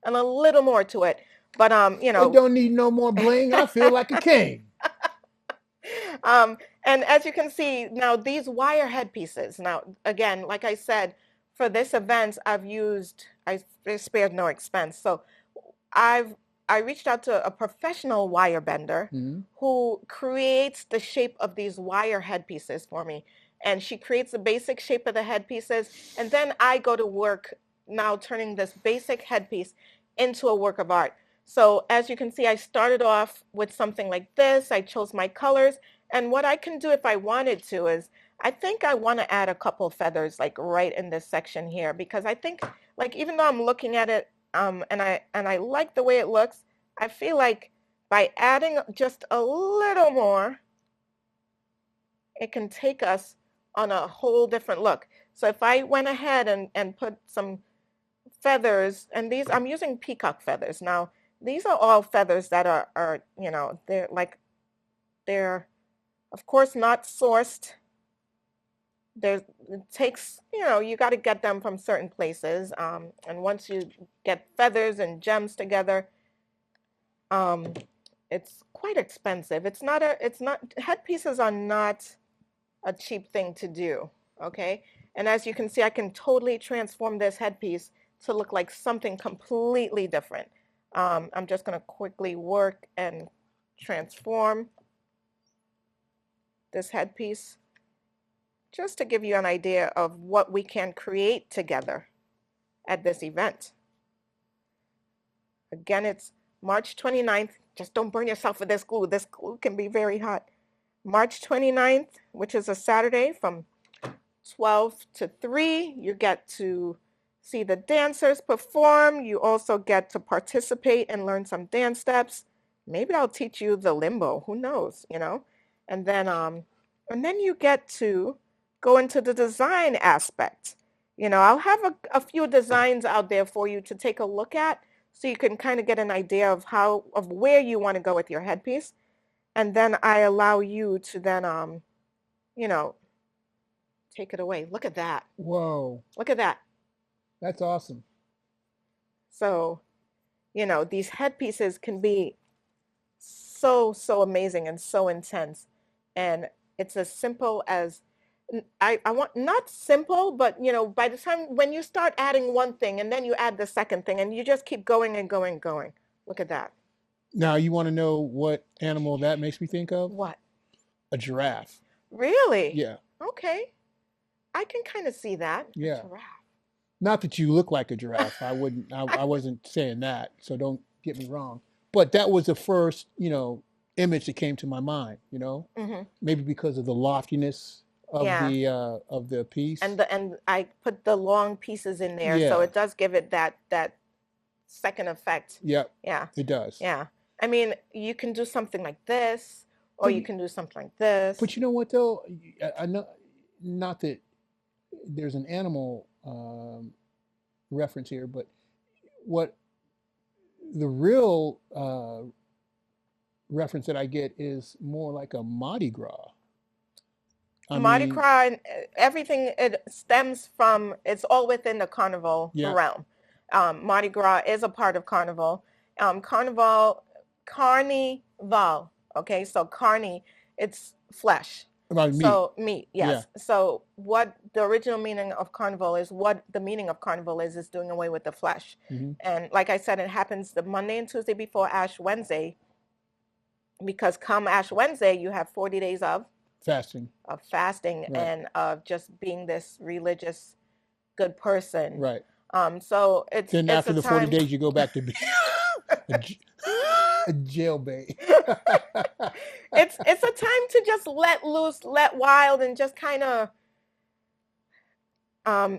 and a little more to it. But you know,
It don't need no more bling. I feel like a king.
and as you can see now, these wire headpieces. Now, again, like I said, for this event, I spared no expense. So I I reached out to a professional wire bender
Mhm.
who creates the shape of these wire headpieces for me. And she creates the basic shape of the headpieces. And then I go to work now turning this basic headpiece into a work of art. So as you can see, I started off with something like this. I chose my colors. And what I can do if I wanted to is, I think I want to add a couple feathers like right in this section here, because I think, like, even though I'm looking at it and I like the way it looks, I feel like by adding just a little more, it can take us on a whole different look. So if I went ahead and put some feathers, and these, I'm using peacock feathers. Now, these are all feathers that are they're of course not sourced. It takes, you got to get them from certain places. And once you get feathers and gems together, it's quite expensive. Headpieces are not a cheap thing to do, okay? And as you can see, I can totally transform this headpiece to look like something completely different. I'm just going to quickly work and transform this headpiece just to give you an idea of what we can create together at this event. Again, it's March 29th. Just don't burn yourself with this glue. This glue can be very hot. March 29th, which is a Saturday from 12 to 3, you get to see the dancers perform. You also get to participate and learn some dance steps. Maybe I'll teach you the limbo. Who knows, And then you get to go into the design aspect. I'll have a few designs out there for you to take a look at, so you can kind of get an idea of where you want to go with your headpiece. And then I allow you to then, take it away. Look at that.
Whoa,
Look at that.
that's awesome.
So, these headpieces can be so, so amazing and so intense. And it's as simple as, I want, not simple, but, by the time when you start adding one thing and then you add the second thing and you just keep going and going and going. Look at that.
Now, you want to know what animal that makes me think of?
What?
A giraffe.
Really?
Yeah.
Okay. I can kind of see that.
Yeah.
A giraffe.
Not that you look like a giraffe. I wouldn't. I wasn't saying that. So don't get me wrong. But that was the first, image that came to my mind.
Mm-hmm.
Maybe because of the loftiness of
Yeah.
the piece.
And I put the long pieces in there, so
Yeah.
it does give it that second effect.
Yep.
Yeah.
It does.
Yeah. I mean, you can do something like this, or
But
you can do something like this.
But you know what though? I know, not that there's an animal reference here, but what the real reference that I get is more like a Mardi Gras.
Mardi Gras, and everything, it stems from, it's all within the carnival
Yeah.
realm. Mardi Gras is a part of carnival. Carnival, okay, so carne, it's flesh.
About meat.
So meat, yes. So what the original meaning of carnival is, doing away with the flesh.
Mhm.
And like I said, it happens the Monday and Tuesday before Ash Wednesday, because come Ash Wednesday, you have 40 days of
Fasting.
Right. And of just being this religious good person.
Right.
So it's
Then
it's
after
a
the 40 days, you go back to being a jailbait.
it's a time to just let loose, let wild, and just kind of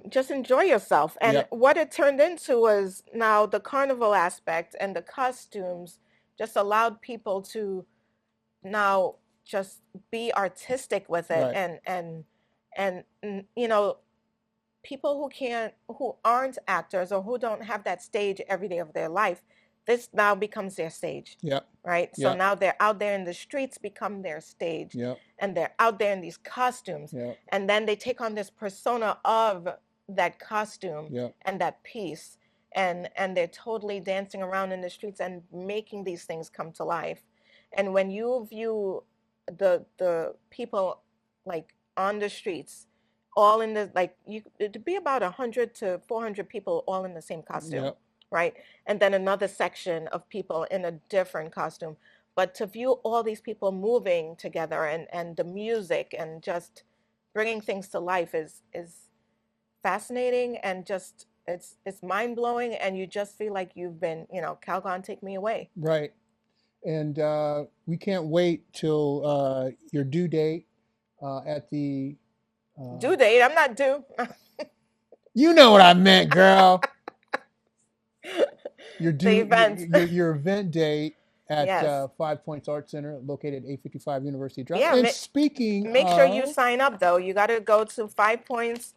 just enjoy yourself. And
Yep.
what it turned into was, now the carnival aspect and the costumes just allowed people to now just be artistic with it.
Right.
And people who aren't actors or who don't have that stage every day of their life, this now becomes their stage.
Yep.
Right. So
Yep.
now they're out there in the streets, become their stage.
Yep.
And they're out there in these costumes.
Yep.
And then they take on this persona of that costume.
Yep.
And that piece. And they're totally dancing around in the streets and making these things come to life. And when you view the people like on the streets, all in the, like, it'd be about 100 to 400 people all in the same costume.
Yep.
right? And then another section of people in a different costume. But to view all these people moving together and the music and just bringing things to life is fascinating, and just it's mind blowing, and you just feel like you've been, Calgon, take me away.
Right. And we can't wait till your due date at the
Due date? I'm not due.
You know what I meant, girl. Your
The event.
your event date at
Yes.
5 Points Art Center, located at 855 University Drive.
Yeah,
And speaking
make sure you
of,
sign up though. You got to go to 5 Points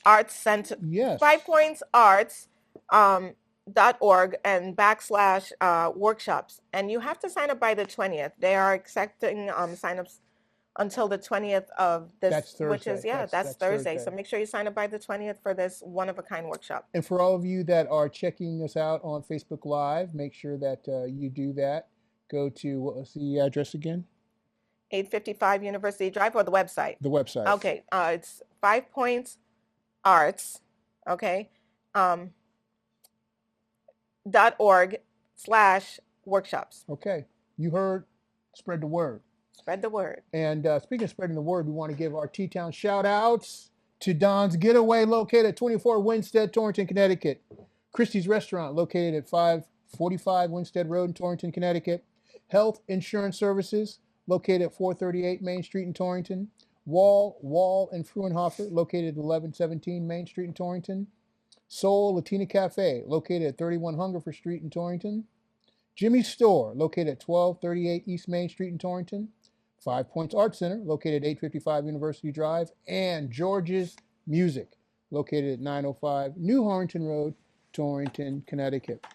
Arts Center.
yes,
5 Points Arts .org and / workshops, and you have to sign up by the 20th. They are accepting signups until the 20th of this,
That's Thursday.
which is that's Thursday. So make sure you sign up by the 20th for this one-of-a-kind workshop.
And for all of you that are checking us out on Facebook Live, make sure that you do that. Go to, what was the address again?
855 University Drive, or the website?
The website.
Okay, it's 5 Points Arts, okay, .org / workshops.
Okay, you heard. Spread the word.
Spread the word.
And speaking of spreading the word, we want to give our T-Town shout-outs to Don's Getaway, located at 24 Winstead, Torrington, Connecticut. Christie's Restaurant, located at 545 Winstead Road in Torrington, Connecticut. Health Insurance Services, located at 438 Main Street in Torrington. Wall and Fruenhofer, located at 1117 Main Street in Torrington. Soul Latina Cafe, located at 31 Hungerford Street in Torrington. Jimmy's Store, located at 1238 East Main Street in Torrington. 5 Points Art Center, located at 855 University Drive. And George's Music, located at 905 New Harrington Road, Torrington, Connecticut.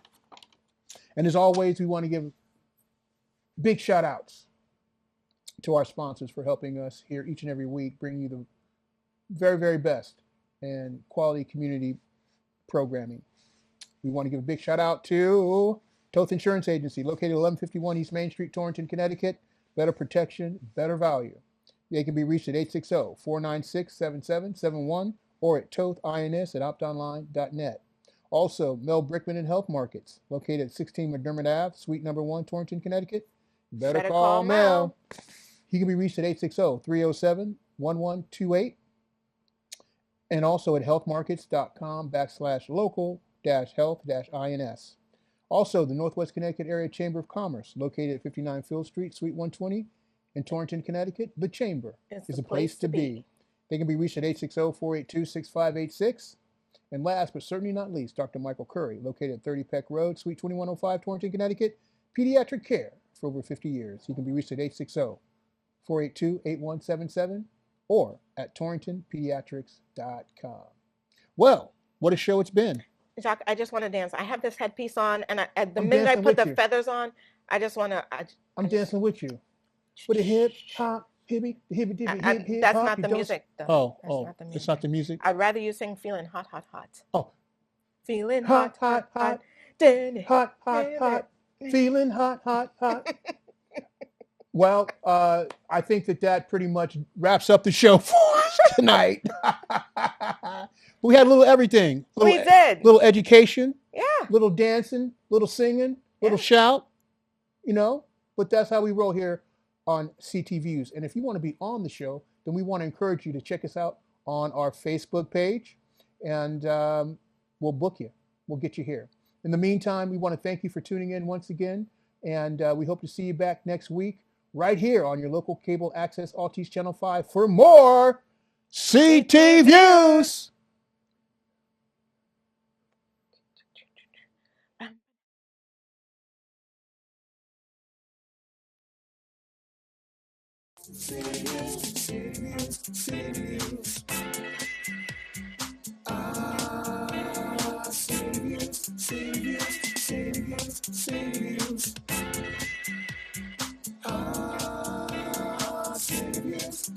And as always, we want to give big shout outs to our sponsors for helping us here each and every week, bring you the very, very best and quality community programming. We want to give a big shout out to Toth Insurance Agency, located at 1151 East Main Street, Torrington, Connecticut. Better protection, better value. They can be reached at 860-496-7771 or at tothins@optonline.net. Also, Mel Brickman and Health Markets, located at 16 McDermott Ave, Suite number 1, Torrington, Connecticut. Better call Mel. He can be reached at 860-307-1128. And also at healthmarkets.com /local-health-ins. Also, the Northwest Connecticut Area Chamber of Commerce, located at 59 Field Street, Suite 120 in Torrington, Connecticut. The Chamber is a place to be. They can be reached at 860-482-6586. And last but certainly not least, Dr. Michael Curry, located at 30 Peck Road, Suite 2105, Torrington, Connecticut. Pediatric care for over 50 years. He can be reached at 860-482-8177 or at torringtonpediatrics.com. Well, what a show it's been.
Jacque, I just want to dance. I have this headpiece on, and at the minute I put the feathers on, I just want to.
I'm dancing with you. With a hip hop, hippie, hip.
That's not the music, though.
It's not the music.
I'd rather you sing "Feeling Hot, Hot, Hot."
Oh,
feeling hot, hot, hot,
hot, hot, hot, feeling hot, hot, hot. Well, I think that pretty much wraps up the show for us tonight. We had a little everything.
We did.
Little education.
Yeah.
Little dancing, little singing, little shout, but that's how we roll here on CT Views. And if you want to be on the show, then we want to encourage you to check us out on our Facebook page, and we'll book you. We'll get you here. In the meantime, we want to thank you for tuning in once again, and we hope to see you back next week right here on your local cable access Altice Channel 5 for more CT Views.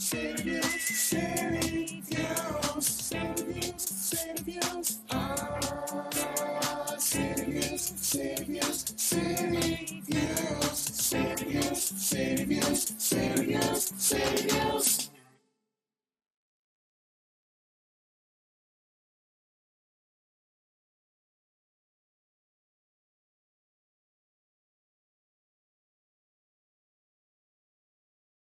Serious.